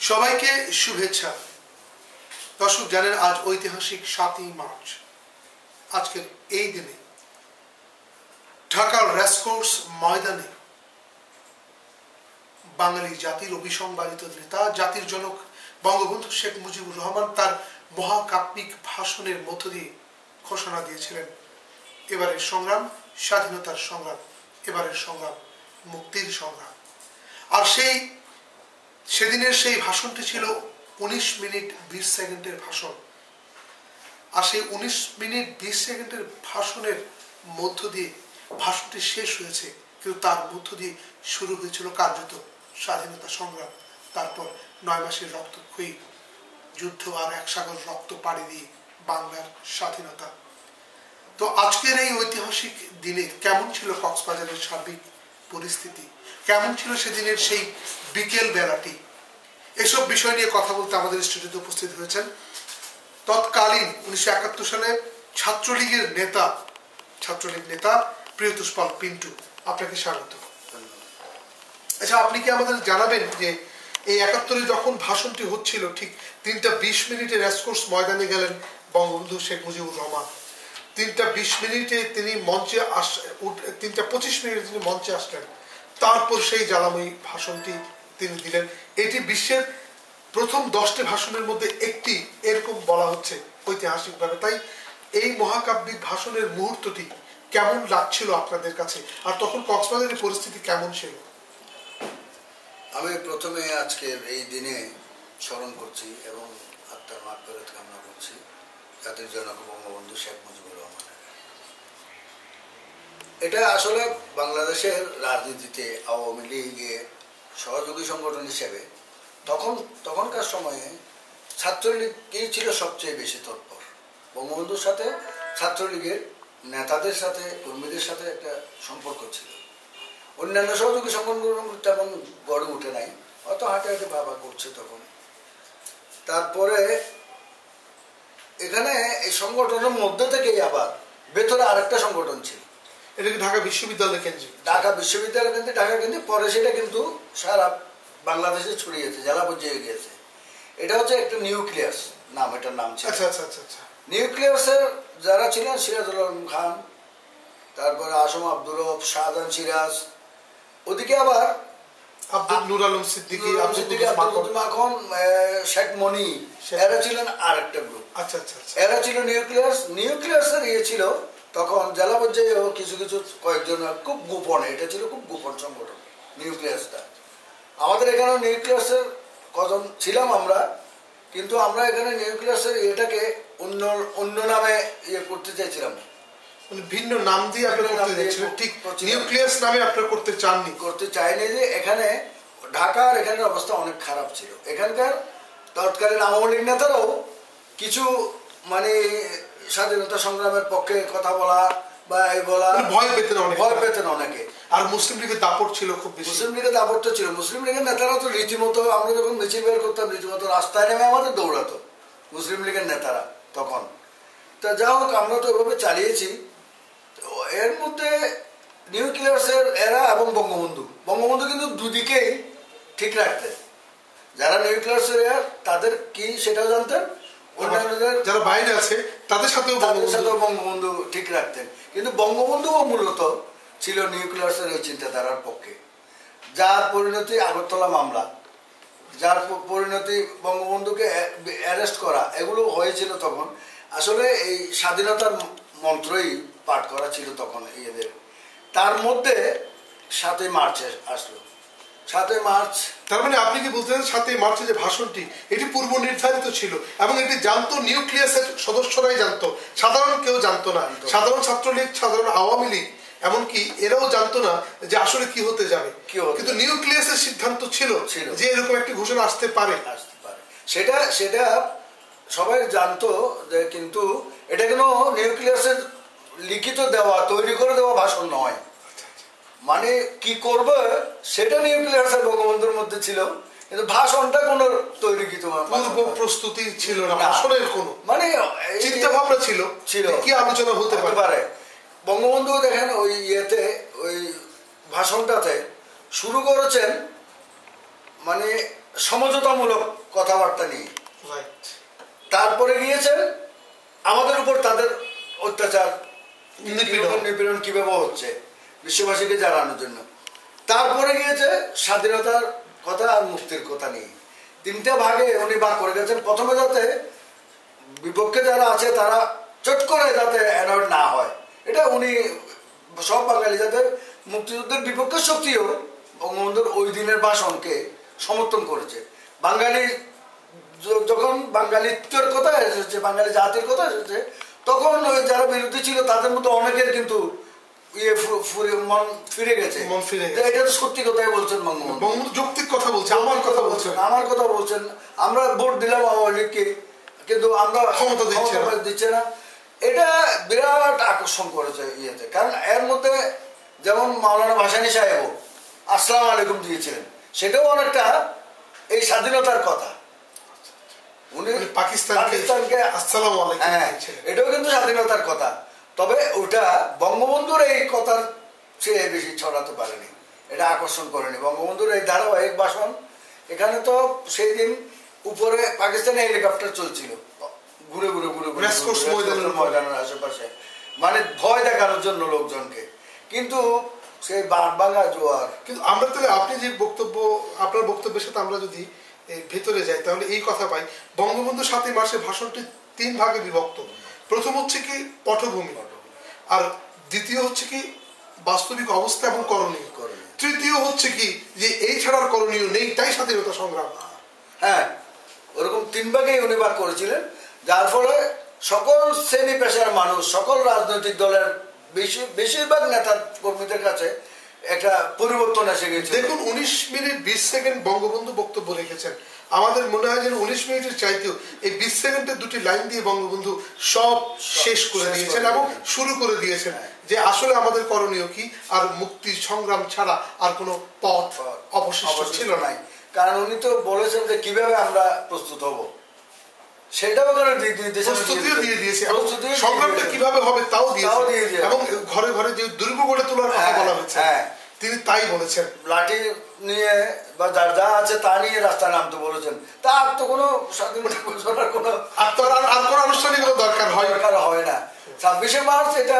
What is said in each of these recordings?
সবাইকে শুভেচ্ছা। দর্শক জানেন আজ ঐতিহাসিক 7ই মার্চ। আজকের এই দিনে ঢাকার রেসকোর্স ময়দানে বাঙালি জাতির অভিসংবাদিত নেতা, জাতির জনক বঙ্গবন্ধু শেখ মুজিবুর রহমান তার মহাকাব্যিক ভাষণের মধ্য দিয়ে ঘোষণা দিয়েছিলেন এবারের সংগ্রাম স্বাধীনতার সংগ্রাম, এবারের সংগ্রাম মুক্তির সংগ্রাম। আর সেদিনের সেই ভাষণটি ছিল 19 মিনিট 20 সেকেন্ডের ভাষণ। আর সেই 19 মিনিট 20 সেকেন্ডের ভাষণের মধ্য দিয়ে ভাষণটি শেষ হয়েছে, কিন্তু তার মধ্য দিয়ে শুরু হয়েছিল কার্যত স্বাধীনতা সংগ্রাম। তারপর 9 মাসের রক্তক্ষয়ী যুদ্ধ আর 1 সাগর রক্ত পাড়ি দিয়ে বাংলার স্বাধীনতা। তো আজকের এই ঐতিহাসিক দিনে কেমন ছিল কক্সবাজারের সার্বিক পরিস্থিতি, কেমন ছিল সেদিনের সেই বিকেল বেলাটি, এসব বিষয় নিয়ে কথা বলতে আমাদের স্টুডিওতে উপস্থিত হয়েছেন তৎকালীন 1971 সালে ছাত্রলীগ নেতা প্রিয়তোষ পাল পিন্টু। আপনাকে স্বাগত। আচ্ছা, আপনি কি আমাদের জানাবেন যে এই 71-এ যখন ভাষণটি হচ্ছিল ঠিক 3:20 মিনিটে রেসকোর্স ময়দানে গেলেন বঙ্গবন্ধু শেখ মুজিবুর রহমান। 3:20 মিনিটে তিনি মঞ্চে 3:25 মিনিটে তিনি মঞ্চে আসলেন। তারপর সেই জ্বালাময়ী ভাষণটি তিনি দিলেন। এটি বিশ্বের প্রথম 10টি ভাষণের মধ্যে একটি, এরকম বলা হচ্ছে ঐতিহাসিকভাবে। তাই এই মহাকাব্যিক ভাষণের মুহূর্তটি কেমন লাগছিল আপনাদের কাছে, আর তখন কক্সবাজারের পরিস্থিতি কেমন ছিল? আমি প্রথমে আজকের এই দিনে স্মরণ করছি এবং আত্মার মাগফিরাত কামনা করছি জাতির জনক বঙ্গবন্ধু শেখ মুজিবুর রহমান। এটা আসলে বাংলাদেশের রাজনীতিতে আওয়ামী লীগের সহযোগী সংগঠন হিসেবে তখনকার সময়ে ছাত্রলীগই ছিল সবচেয়ে বেশি তৎপর। বঙ্গবন্ধুর সাথে ছাত্রলীগের নেতাদের সাথে, কর্মীদের সাথে একটা সম্পর্ক ছিল। অন্যান্য সহযোগী সংগঠন তেমন গড়ে উঠে নাই, হয়তো হাঁটে হাঁটে বাবা করছে তখন। তারপরে এখানে এই সংগঠনের মধ্যে থেকেই আবার ভেতরে আরেকটা সংগঠন ছিল, এটা কি ঢাকা বিশ্ববিদ্যালয় কেন্দ্রে? ঢাকা বিশ্ববিদ্যালয় কেন্দ্রে, ঢাকা কেন্দ্রে। পরে সেটা কিন্তু সারা বাংলাদেশে ছড়িয়েছে, জেলা পর্যায়ে গিয়েছে। এটা হচ্ছে একটা নিউক্লিয়াস নাম, এটার নাম ছিল। আচ্ছা। নিউক্লিয়াসের যারা ছিলেন সিরাজুল আলম খান, তারপরে আসম আব্দুর রব, শাহজাহান সিরাজ, ওদিকে আবার আব্দুল নূর আলম সিদ্দিকী, আব্দুল মাখন, শেখ মনি, এরা ছিলেন আরেকটা গ্রুপ। আচ্ছা। এরা ছিল নিউক্লিয়াসের ইয়ে ছিল তখন জেলা পর্যায়ে কিছু কয়েকজন খুব গোপনে, এটা ছিল খুব গোপন সংগঠন নিউক্লিয়াসটা। আমাদের এখানে নিউক্লিয়াসের কজন ছিলাম আমরা, কিন্তু আমরা এখানে নিউক্লিয়াসের এটাকে অন্য নামে ইয়ে করতে চাইছিলাম, ভিন্ন নাম দিয়ে ঠিক নিউক্লিয়াস নামে আপনারা করতে চাইনি। যে এখানে ঢাকার এখানের অবস্থা অনেক খারাপ ছিল। এখানকার তৎকালীন আওয়ামী লীগ নেতারাও কিছু মানে স্বাধীনতা সংগ্রামের পক্ষে কথা বলা বা এই বলা, ভয় পেতেন অনেকে। আর মুসলিম লীগের দাপট ছিল খুব বেশি। মুসলিম লীগের দাপটটা ছিল। মুসলিম লীগের নেতারা তো রীতিমতো, আমরা যখন মিছিল বের করতাম রীতিমতো রাস্তায় নেমে আমাদের দৌড়াতো মুসলিম লীগের নেতারা তখন। তা যা হোক, আমরা তো এভাবে চালিয়েছি। এর মধ্যে নিউক্লিয়াসের এরা এবং বঙ্গবন্ধু কিন্তু দুদিকেই ঠিক রাখতেন। যারা নিউক্লিয়াসের তাদের কি সেটাও জানতেন, অন্যান্যদের যারা বাইরে আছে তাদের সাথেও বঙ্গবন্ধু ঠিক রাখতেন। কিন্তু বঙ্গবন্ধুও মূলত ছিল নিউক্লিয়াসের এই চিন্তাধারার পক্ষে, যার পরিণতি আগরতলা মামলা, যার পরিণতি বঙ্গবন্ধুকে অ্যারেস্ট করা, এগুলো হয়েছিল তখন। আসলে এই স্বাধীনতার মন্ত্রই পাঠ করা ছিল তখন এদের। তার মধ্যে 7ই মার্চ আসলো। 7ই মার্চ, তার মানে আপনি কি বলতে চান 7ই মার্চে যে ভাষণটি এটি পূর্ব নির্ধারিত ছিল এবং এটি জানতো নিউক্লিয়াসের সদস্যরাই জানতো, সাধারণ কেউ জানতো না। সাধারণ ছাত্রলীগ, সাধারণ আওয়ামী লীগ, এমনকি এরাও জানতো না যে আসলে কি হতে যাবে। কিন্তু নিউক্লিয়াসের সিদ্ধান্ত ছিল যে এরকম একটি ঘোষণা আসতে পারে। সেটা সবাই জানতো যে, কিন্তু এটা কোনো নিউক্লিয়াসের লিখিত দেওয়া, তৈরি করে দেওয়া ভাষণ নয়। মানে কি করবে সেটা নিউক্লিয়াসের বঙ্গবন্ধুর মধ্যে ছিল, কিন্তু ভাষণটা কোনো তৈরিকৃত পূর্ব প্রস্তুতি ছিল না, ভাষণের কোনো মানে চিন্তা ভাবনা ছিল কি আলোচনা হতে পারে। বঙ্গবন্ধু দেখেন ওই ওই ভাষণটাতে শুরু করেছেন মানে সমঝোতামূলক কথাবার্তা নিয়ে। তারপরে গিয়েছেন আমাদের উপর তাদের অত্যাচার নিপীড়ন কিভাবে হচ্ছে বিশ্ববাসীকে জানানোর জন্য। তারপরে গিয়েছে স্বাধীনতার কথা আর মুক্তির কথা নিয়ে। তিনটা ভাগে উনি ভাগ করে গেছেন। প্রথমে যাতে বিপক্ষে যারা আছে তারা চট করে যাতে অ্যানয়েড না হয়, এটা উনি সব বাঙালি যাতে মুক্তিযুদ্ধের বিপক্ষে শক্তিও বঙ্গবন্ধুর ওই দিনের ভাষণকে সমর্থন করেছে। বাঙালি যখন বাঙালিত্বের কথা এসেছে, বাঙালি জাতির কথা এসেছে, তখন ওই যারা বিরোধী ছিল তাদের মধ্যে অনেকের কিন্তু মন ফিরে গেছে। এটা তো সত্যি কথাই বলছেন বঙ্গবন্ধু, যৌক্তিক কথা বলছেন, আমার কথা বলছেন। আমরা ভোট দিলাম আওয়ামী লীগকে, কিন্তু আমরা ক্ষমতা দিচ্ছে না। এটা বিরাট আকর্ষণ করেছে ইয়েতে। কারণ এর মধ্যে যেমন মাওলানা ভাসানী সাহেব আসসালামু আলাইকুম দিয়েছিলেন, সেটাও অনেকটা এই স্বাধীনতার কথা। উনি পাকিস্তানকে আসসালামু আলাইকুম, হ্যাঁ, এটাও কিন্তু স্বাধীনতার কথা। তবে ওটা বঙ্গবন্ধুর এই কথার চেয়ে বেশি ছড়াতে পারেনি, এটা আকর্ষণ করেনি। বঙ্গবন্ধুর এই ধারাবাহিক ভাষণ, এখানে তো সেই দিন উপরে পাকিস্তানে হেলিকপ্টার চলছিল ঘুরে ঘুরে ঘুরে ময়দানের আশেপাশে, মানে ভয় দেখানোর জন্য লোকজনকে। কিন্তু সেই বাংলা জোয়ার। কিন্তু আমরা তাহলে আপনি যে বক্তব্য, আপনার বক্তব্যের সাথে আমরা যদি ভেতরে যাই তাহলে এই কথা পাই, বঙ্গবন্ধু ৭ই মার্চের ভাষণটি ৩ ভাগে বিভক্ত। প্রথম হচ্ছে কি পটভূমি, আর দ্বিতীয় হচ্ছে কি বাস্তবিক অবস্থা এবং করণীয়, তৃতীয় হচ্ছে কি যে এই ছাড়ার করণীয় নেই, তাই স্বাধীনতা সংগ্রাম। হ্যাঁ, ওরকম ৩ ভাগেই উনি ভাগ করেছিলেন, যার ফলে সকল শ্রেণী পেশার মানুষ, সকল রাজনৈতিক দলের বেশিরভাগ নেতা কর্মীদের কাছে একটা পরিবর্তন এসে গেছে। দেখুন 19 মিনিট 20 সেকেন্ড বঙ্গবন্ধু বক্তব্য রেখেছেন। আমাদের মনে হয় যেন 19 মিনিটের চাইতেও এই 20 সেকেন্ডের দুটি লাইন দিয়ে বঙ্গবন্ধু সব শেষ করে দিয়েছেন এবং শুরু করে দিয়েছেন যে আসলে আমাদের করণীয় কি, আর মুক্তি সংগ্রাম ছাড়া আর কোনো পথ অবশিষ্ট ছিল না। কারণ উনি তো বলেছেন যে কিভাবে আমরা প্রস্তুত হব, সেটাও প্রস্তুতিও দিয়ে দিয়েছে, সংগ্রামটা কিভাবে হবে তাও দিয়েছে, এবং ঘরে ঘরে যে দুর্গ গড়ে তোলার কথা বলা হয়েছে তিনি তাই বলেছেন। লাঠি নিয়ে বা যার যা আছে তা নিয়ে রাস্তায় নামতে বলেছেন। তার তো কোনো স্বাধীনতা ঘোষণার কোনো আর কোনো আনুষ্ঠানিকতা দরকার হয় না। 26শে মার্চ এটা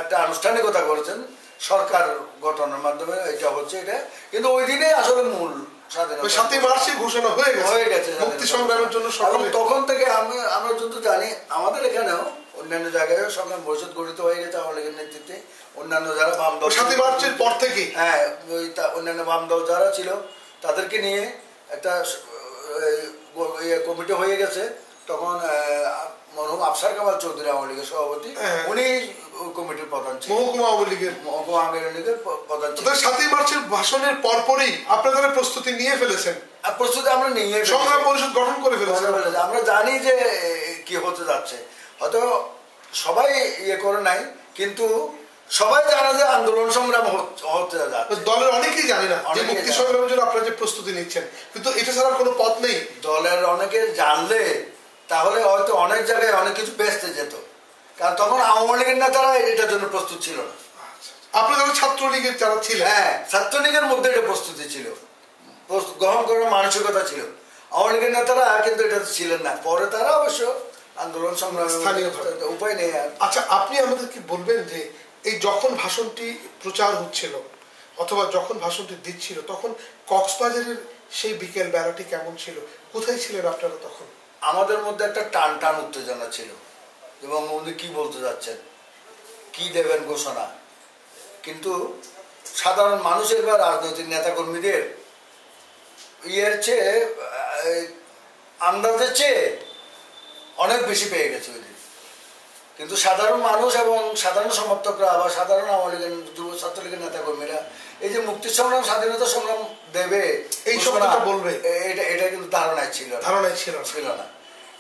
একটা আনুষ্ঠানিকতা করেছেন সরকার গঠনের মাধ্যমে, এটা হচ্ছে এটা। কিন্তু ওই দিনে আসলে মূল 7ই মার্চে ঘোষণা হয়ে গেছে মুক্তি সংগ্রামের জন্য। তখন থেকে আমরা যত জানি আমাদের এখানেও অন্যান্য জায়গায় সংগ্রাম পরিষদ গঠিত হয়ে গেছে আওয়ামী লীগের নেতৃত্বে। অন্যান্য যারা বাম দল 7ই মার্চের পর থেকে, হ্যাঁ, ওই অন্যান্য বাম দল যারা ছিল তাদেরকে নিয়ে একটা কমিটি হয়ে গেছে। তখন মরহুম আফসার কামাল চৌধুরী আওয়ামী লীগের সভাপতি, উনি কমিটির প্রধান ছিলেন, মহকুমা আওয়ামী লীগের প্রধান ছিলেন। 7ই মার্চের ভাষণের পরপরই আপনারা প্রস্তুতি নিয়ে ফেলেছেন? প্রস্তুতি আমরা নিয়ে সংগ্রাম পরিষদ গঠন করে ফেলেছেন। আমরা জানি যে কি হতে যাচ্ছে, হয়তো সবাই ইয়ে করে নাই, কিন্তু সবাই জানে যে আন্দোলন সংগ্রাম হতে যাচ্ছে। দলের অনেকেই জানে না যে মুক্তি সংগ্রামের জন্য আপনারা যে প্রস্তুতি নিচ্ছেন, কিন্তু এটা ছাড়া কোনো পথ নেই। দলের অনেকে জানলে তাহলে হয়তো অনেক জায়গায় অনেক কিছু বেচতে যেত, কারণ তখন আওয়ামী লীগের নেতারা এটার জন্য প্রস্তুত ছিল না। আপনারা যারা ছাত্রলীগের যারা ছিলেন, হ্যাঁ, ছাত্রলীগের মধ্যে এটা প্রস্তুতি ছিল, গ্রহণ করার মানসিকতা ছিল। আওয়ামী লীগের নেতারা কিন্তু এটা ছিলেন না। পরে তারা অবশ্য আন্দোলন সংগ্রামের উপায় নেই। আচ্ছা, আপনি আমাদেরকে বলবেন যে এই যখন ভাষণটি প্রচার হচ্ছিল অথবা যখন ভাষণটি দিচ্ছিল, তখন কক্সবাজারের সেই বিকেল বেলাটি কেমন ছিল? কোথায় ছিলেন আপনারা তখন? আমাদের মধ্যে একটা টান টান উত্তেজনা ছিল এবং উনি কি বলতে যাচ্ছেন, কি দেবেন ঘোষণা। কিন্তু সাধারণ মানুষের বা রাজনৈতিক নেতাকর্মীদের ইয়ের চেয়ে, আন্দাজের চেয়ে অনেক বেশি পেয়ে গেছে ওই দিন। কিন্তু সাধারণ মানুষ এবং সাধারণ সমর্থকরা বা সাধারণ আওয়ামী লীগের যুব ছাত্রলীগের নেতাকর্মীরা এই যে মুক্তি সংগ্রাম, স্বাধীনতা সংগ্রাম দেবে, এই শব্দটা বলবে, এটা কিন্তু ধারণায় ছিল না।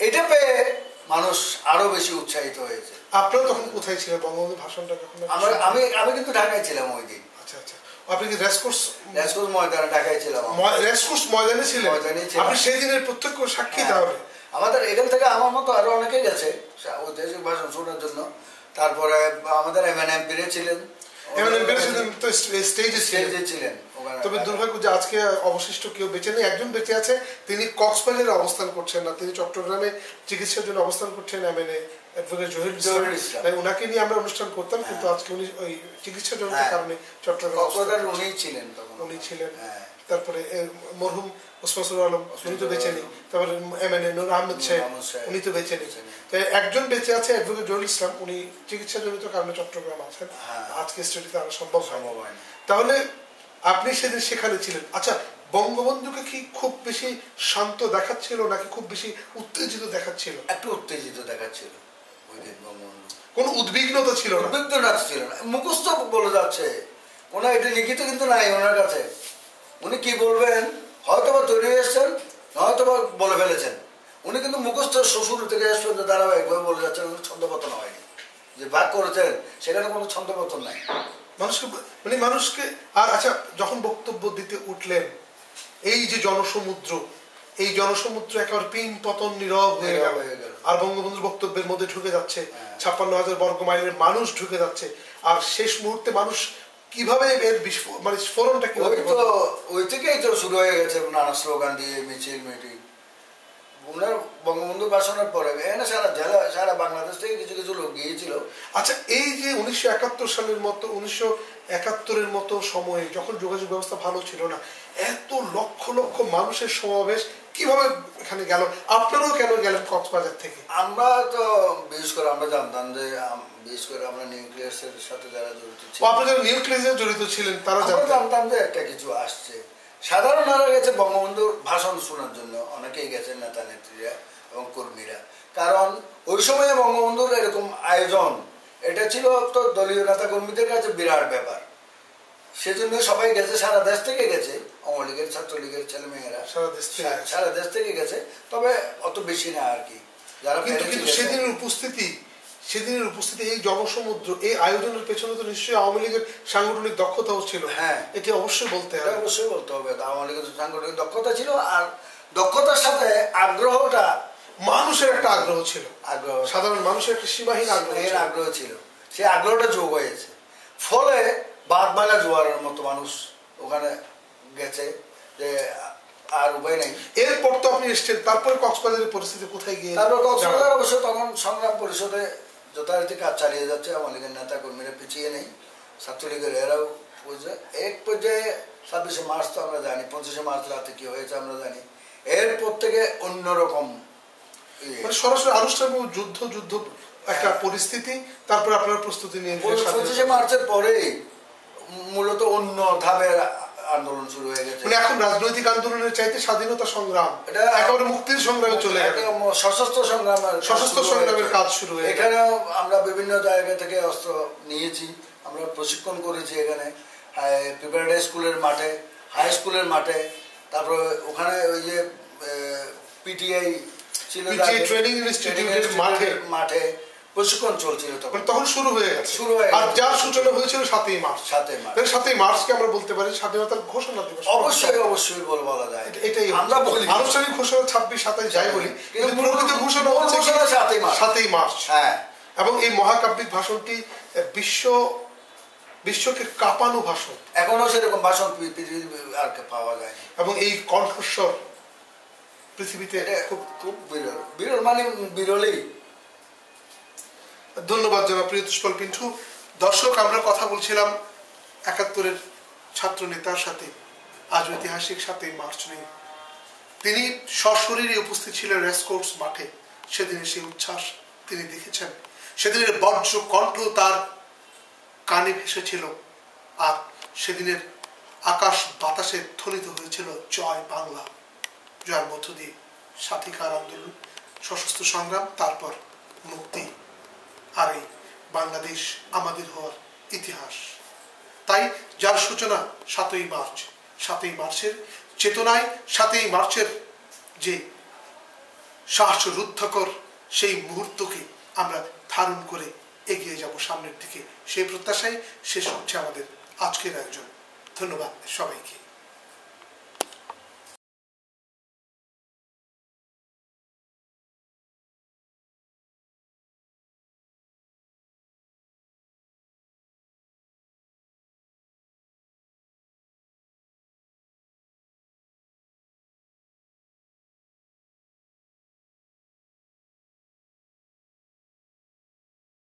এটা পেয়ে মানুষ আরো বেশি উৎসাহিত হয়েছে। আপনারা তখন কোথায় ছিলেন বঙ্গবন্ধু ভাষণটা যখন? আমি কিন্তু ঢাকায় ছিলাম ওই দিন। আচ্ছা আচ্ছা, আপনি কি রেসকোর্স ময়দানে ঢাকায় ছিলাম? রেসকোর্স ময়দানে ছিলেন? আপনি সেই দিনের প্রত্যক্ষ সাক্ষী। তাহলে আমাদের এখান থেকে আমার মতো আরো অনেকেই গেছে ঐতিহাসিক ভাষণ শোনার জন্য। তারপরে আমাদের MNM ছিলেন, স্টেজে ছিলেন। তবে দুর্ভাগ্য যে আজকে অবশিষ্ট কেউ বেঁচে নেই। একজন বেঁচে আছে, তিনি কক্সবাজারে অবস্থান করছেন না, তিনি চট্টগ্রামে চিকিৎসার জন্য অবস্থান করছেন। অ্যাডভোকেট জহিরুল ইসলাম, ওনাকে নিয়ে আমরা অনুষ্ঠান করতাম, কিন্তু আজকে উনি ওই চিকিৎসার জন্য কারণে চট্টগ্রামে উনি ছিলেন। তারপরে মরহুম ওসমান আলম, উনি তো বেঁচে নেই। তারপরে নূর আহমেদ সাহেব, উনি তো বেঁচে নেই। তো একজন বেঁচে আছে, অ্যাডভোকেট জহিরুল ইসলাম, উনি চিকিৎসা জনিত কারণে চট্টগ্রাম আছেন। আজকে স্টাডিতে আনা সম্ভব হয়। তাহলে আপনি সেদিন সেখানে ছিলেন। আচ্ছা, বঙ্গবন্ধুকে কি খুব বেশি শান্ত দেখাচ্ছিল নাকি খুব বেশি উত্তেজিত দেখাচ্ছিল? একটু উত্তেজিত দেখাচ্ছিল। ওই দিন বঙ্গবন্ধু কোনো উদ্বিগ্নতা ছিল না, উদ্বিগ্নতা ছিল না, মুখস্থ বলে যাচ্ছে। ওনার এটা লিখিত কিন্তু নাই ওনার কাছে। উনি কি বলবেন হয়তো বা তৈরি এসছেন, হয়তো বা বলে ফেলেছেন। উনি কিন্তু মুখস্থ শ্বশুর থেকে শেষ পর্যন্ত ধারাবাহিকভাবে বলে যাচ্ছেন। ছন্দপতন হয়নি, যে ভাগ করেছেন সেখানে কোনো ছন্দপতন নাই মানুষকে। আর আচ্ছা, যখন বক্তব্য দিতে উঠলেন, এই যে জনসমুদ্র, এই জনসমুদ্র একেবারে পিন পতন নীরব হয়ে গেল, আর বঙ্গবন্ধুর বক্তব্যের মধ্যে ঢুকে যাচ্ছে 56,000 বর্গ মাইলের মানুষ ঢুকে যাচ্ছে। আর শেষ মুহূর্তে মানুষ কিভাবে এর স্ফোরণটা কি? ওই থেকেই তো শুরু হয়ে গেছে নানা স্লোগান দিয়ে মিছিল মিটিং। ওনার বঙ্গবন্ধু ভাষণের পরে সারা বাংলাদেশ থেকে কিছু কিছু লোক গিয়েছিল। আচ্ছা, এই যে 1971 সালের মতো 1971-এর মতো সময়ে যখন যোগাযোগ ব্যবস্থা ভালো ছিল না, এত লক্ষ লক্ষ মানুষের সমাবেশ কিভাবে এখানে গেল? আপনারাও কেন গেলেন কক্সবাজার থেকে? আমরা তো বিশেষ করে আমরা জানতাম যে বিশেষ করে আমরা নিউক্লিয়াসের সাথে যারা জড়িত ছিল, আপনারা যারা নিউক্লিয়াসে জড়িত ছিলেন তারা জানতাম যে একটা কিছু আসছে। সাধারণরা গেছে বঙ্গবন্ধুর ভাষণ শোনার জন্য, অনেকেই গেছেন নেতা নেত্রীরা এবং কর্মীরা। কারণ ওই সময়ে বঙ্গবন্ধুর এরকম আয়োজন, এটা ছিল তো দলীয় নেতা কর্মীদের কাছে বিরাট ব্যাপার। সেজন্য সবাই গেছে, সারা দেশ থেকে গেছে, আওয়ামী লীগের ছাত্রলীগের ছেলেমেয়েরা সারা দেশ থেকে গেছে। তবে অত বেশি না আর কি যারা। কিন্তু সেদিনের উপস্থিতি এই জনসমুদ্র, এই আয়োজনের পেছনে তো নিশ্চয়ই আওয়ামী লীগের সাংগঠনিক দক্ষতাও ছিল। হ্যাঁ, এটি অবশ্যই বলতে হবে, অবশ্যই বলতে হবে। আওয়ামী লীগের সাংগঠনিক দক্ষতা ছিল, আর দক্ষতার সাথে আগ্রহটা, মানুষের একটা আগ্রহ ছিল, সাধারণ মানুষের একটা সীমাহীন আগ্রহ ছিল। সেই আগ্রহটা যোগ হয়েছে, ফলে বাদ বাংলা জোয়ারের মতো মানুষ ওখানে গেছে, যে আর উপায় নেই। এরপর তো আপনি এসছেন, তারপরে কক্সবাজারের পরিস্থিতি কোথায় গিয়ে? তারপর কক্সবাজার অবশ্য তখন সংগ্রাম পরিষদে যথারীতি কাজ চালিয়ে যাচ্ছে। আওয়ামী লীগের নেতা কর্মীরা পিছিয়ে নেই, ছাত্রলীগের এরাও এক পর্যায়ে 26শে মার্চ তো আমরা জানি, 25শে মার্চ রাতে কি হয়েছে আমরা জানি। এরপর থেকে অন্যরকম সরাসরি আনুষ্ঠানিক যুদ্ধ একটা পরিস্থিতি। তারপরে আপনারা প্রস্তুতি নিয়ে 25শে মার্চের পরে মূলত অন্য ধাপের আন্দোলন শুরু হয়ে গেছে। মানে এখন রাজনৈতিক আন্দোলনের চাইতে স্বাধীনতা সংগ্রাম, এটা একেবারে মুক্তির সংগ্রামে চলে গেছে, সশস্ত্র সংগ্রামের কাজ শুরু হয়ে গেছে। এখানে আমরা বিভিন্ন জায়গা থেকে অস্ত্র নিয়েছি, আমরা প্রশিক্ষণ করেছি এখানে প্রিপারেটরি স্কুলের মাঠে, হাই স্কুলের মাঠে, তারপরে ওখানে ওই যে পিটিআই ছিল ট্রেনিং ইনস্টিটিউটের মাঠে প্রশিক্ষণ চলছিল। তখন শুরু হয়ে গেছে, আর যার সূচনা হয়েছিল 7ই মার্চ। 7ই মার্চকে আমরা বলতে পারি স্বাধীনতার ঘোষণা দিবস। অবশ্যই বলা যায়, এটাই আমরা বলি। আনুষ্ঠানিক ঘোষণা 26, 27 যাই বলি, কিন্তু প্রকৃত ঘোষণা হচ্ছে 7ই মার্চ। হ্যাঁ, এবং এই মহাকাব্যিক ভাষণটি বিশ্বকে কাঁপানো ভাষণ। এখনো সেরকম ভাষণ আর পাওয়া যায়, এবং এই কণ্ঠস্বর পৃথিবীতে খুব বিরল মানে বিরলেই। ধন্যবাদ জানাব প্রিয়তুষ্পল পিন্টু। দর্শক, আমরা কথা বলছিলাম 71-এর ছাত্র নেতার সাথে। আজ ঐতিহাসিক 7ই মার্চ নেই, তিনি সশরীরে উপস্থিত ছিলেন রেসকোর্স মাঠে। সেদিনের সেই উচ্ছ্বাস তিনি দেখেছেন, সেদিনের বজ্র কণ্ঠ তার কানে ভেসেছিল, আর সেদিনের আকাশ বাতাসে ধ্বনিত হয়েছিল জয় বাংলা, যার মধ্য দিয়ে স্বাধিকার আন্দোলন, সশস্ত্র সংগ্রাম, তারপর মুক্তি, আর এই বাংলাদেশ আমাদের হওয়ার ইতিহাস। তাই যার সূচনা 7ই মার্চ, 7ই মার্চের চেতনায়, 7ই মার্চের যে শ্বাসরুদ্ধকর সেই মুহূর্তকে আমরা ধারণ করে এগিয়ে যাব সামনের দিকে, সেই প্রত্যাশায় শেষ হচ্ছে আমাদের আজকের আয়োজন। ধন্যবাদ সবাইকে।